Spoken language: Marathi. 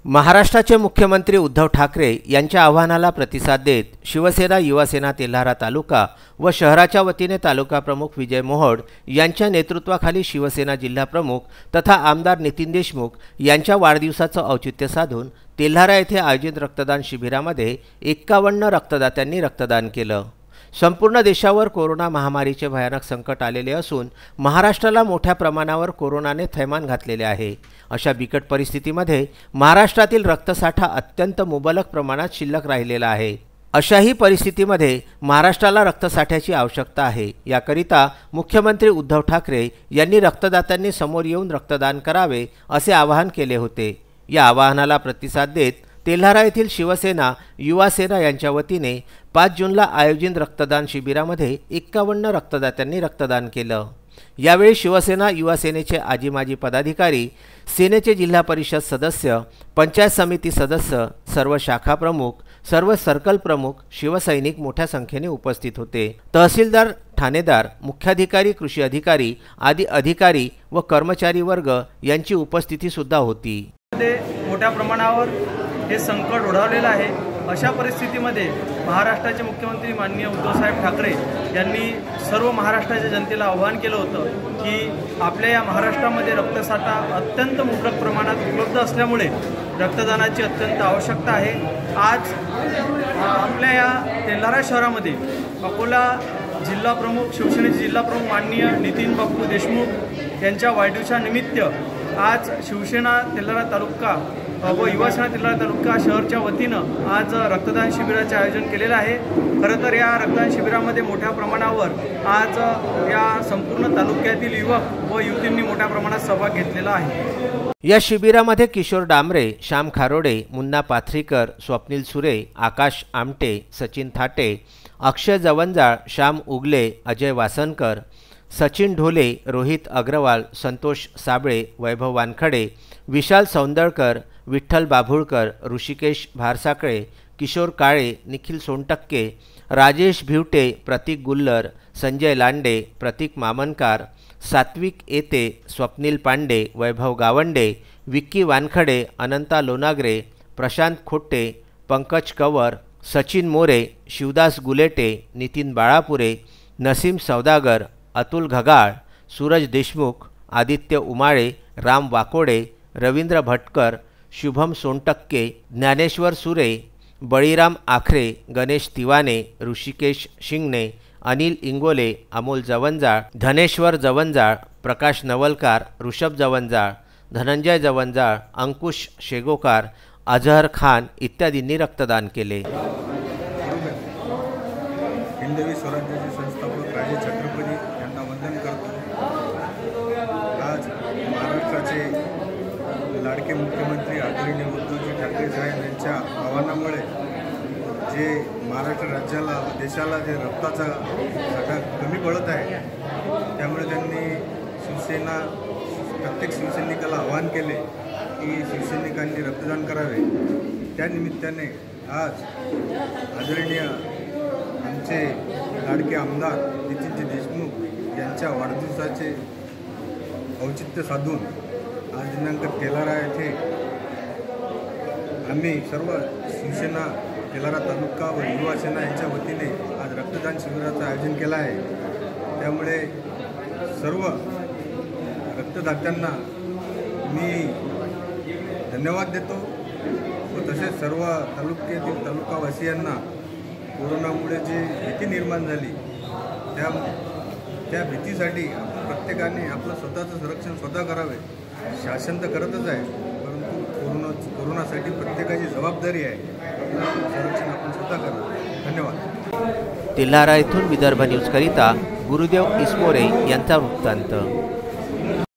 महाराष्ट्राचे मुख्यमंत्री उद्धव ठाकरे यांच्या आव्हानाला प्रतिसाद देत शिवसेना युवासेना तेल्हारा तालुका व शहराच्या वतीने तालुका प्रमुख विजय मोहोड यांच्या नेतृत्वाखाली शिवसेना जिल्हा प्रमुख तथा आमदार नितीन देशमुख यांच्या वाढदिवसाचं औचित्य साधून तेल्हारा येथे आयोजित रक्तदान शिबिरामध्ये 51 रक्तदात्यांनी रक्तदान केलं। संपूर्ण देशावर कोरोना महामारीचे भयानक संकट आलेले असून महाराष्ट्राला मोठ्या प्रमाणावर कोरोनाने थैमान घातलेले आहे। अशा बिकट परिस्थितीमध्ये महाराष्ट्रातील रक्तसाठा अत्यंत मुबलक प्रमाणात शिल्लक राहिलेला आहे। अशाही परिस्थितीमध्ये महाराष्ट्राला रक्तसाठ्याची आवश्यकता आहे। याकरिता मुख्यमंत्री उद्धव ठाकरे यांनी रक्तदात्यांनी समोर येऊन रक्तदान करावे असे आवाहन केले होते। या आवाहनाला प्रतिसाद देत तेल्हारा येथील शिवसेना युवासेना यांच्या वतीने 5 जूनला आयोजित रक्तदान शिबिरामध्ये 51 रक्तदात्यांनी रक्तदान केलं। यावेळी शिवसेना युवासेनेचे आजी माजी पदाधिकारी, सेनेचे जिल्हा परिषद सदस्य, पंचायत समिती सदस्य, सर्व शाखा प्रमुख, सर्व सर्कल प्रमुख, शिवसैनिक मोठ्या संख्येने उपस्थित होते। तहसीलदार, ठाणेदार, मुख्याधिकारी, कृषी अधिकारी आदी अधिकारी व कर्मचारी वर्ग यांची उपस्थिती सुद्धा होती। मोठ्या प्रमाणावर हे संकट ओढावलेलं आहे। अशा परिस्थितीमध्ये महाराष्ट्राचे मुख्यमंत्री माननीय उद्धवसाहेब ठाकरे यांनी सर्व महाराष्ट्राच्या जनतेला आवाहन केलं होतं की आपल्या या महाराष्ट्रामध्ये रक्तसाठा अत्यंत मुबलक प्रमाणात उपलब्ध असल्यामुळे रक्तदानाची अत्यंत आवश्यकता आहे। आज आपल्या या तेल्हारा शहरामध्ये अकोला जिल्हा प्रमुख, शिवसेनेचे जिल्हा प्रमुख माननीय नितीन बापू देशमुख यांच्या वाढदिवसानिमित्त आज शिवसेना तेल्हारा तालुका व युवासेना तेल्हारा तालुका शहरच्या वतीनं आज रक्तदान शिबिराचे आयोजन केलेलं आहे। खरं तर या रक्तदान शिबिरामध्ये मोठ्या प्रमाणावर आज या संपूर्ण तालुक्यातील युवक व युवतींनी मोठ्या प्रमाणात सहभाग घेतलेला आहे। या शिबिरामध्ये किशोर डांबरे, श्याम खारोडे, मुन्ना पाथरीकर, स्वप्नील सुरे, आकाश आमटे, सचिन थाटे, अक्षय जवंजाळ, श्याम उगले, अजय वासनकर, सचिन ढोले, रोहित अग्रवाल, संतोष साबळे, वैभव वानखडे, विशाल सौंदळकर, विठ्ठल बाभुळकर, ऋषिकेश भारसाकळे, किशोर काळे, निखिल सोनटक्के, राजेश भिवटे, प्रतीक गुल्लर, संजय लांडे, प्रतीक मामनकार, सात्विक येते, स्वप्नील पांडे, वैभव गावंडे, विक्की वानखडे, अनंता लोनागरे, प्रशांत खोटे, पंकज कंवर, सचिन मोरे, शिवदास गुलेटे, नितीन बाळापुरे, नसीम सौदागर, अतुल घगाळ, सूरज देशमुख, आदित्य उमाळे, राम वाकोडे, रवींद्र भटकर, शुभम सोनटक्के, ज्ञानेश्वर सुरे, बळीराम आखरे, गणेश तिवाने, ऋषिकेश शिंगणे, अनिल इंगोले, अमोल जवंजाळ, धनेश्वर जवंजाळ, प्रकाश नवलकार, ऋषभ जवंजाळ, धनंजय जवंजाळ, अंकुश शेगोकार, अजहर खान इत्यादींनी रक्तदान केले। हिंदवी स्वराज्याचे संस्थापक राजे छत्रपती यांना वंदन करतो। आज महाराष्ट्राचे लाडके मुख्यमंत्री आदरणीय उद्धवजी ठाकरे साहेब यांच्या आव्हानामुळे जे महाराष्ट्र राज्याला देशाला जे रक्ताचा साठा कमी पडत आहे, त्यामुळे त्यांनी प्रत्येक शिवसैनिकाला आवाहन केले की शिवसैनिकांनी रक्तदान करावे। त्यानिमित्ताने आज आदरणीय आमचे लाडके आमदार नितीनजी देशमुख यांच्या वाढदिवसाचे औचित्य साधून आज दिनांक तेल्हारा येथे आम्ही सर्व शिवसेना तेल्हारा तालुका व युवासेना यांच्या वतीने आज रक्तदान शिबिराचं आयोजन केलं आहे। त्यामुळे सर्व रक्तदात्यांना मी धन्यवाद देतो व तसेच सर्व तालुक्यातील तालुकावासियांना कोरोनामुळे जे भीती निर्माण झाली त्या भीतीसाठी प्रत्येकाने आपलं स्वतःचं संरक्षण स्वतः करावे। शासन तर करतच आहे, परंतु कोरोनासाठी प्रत्येकाची जबाबदारी आहे, आपलं संरक्षण आपण स्वतः करावं। धन्यवाद। तेल्हारा येथून विदर्भ न्यूज करिता गुरुदेव इसमोरे यांचा वृत्तांत।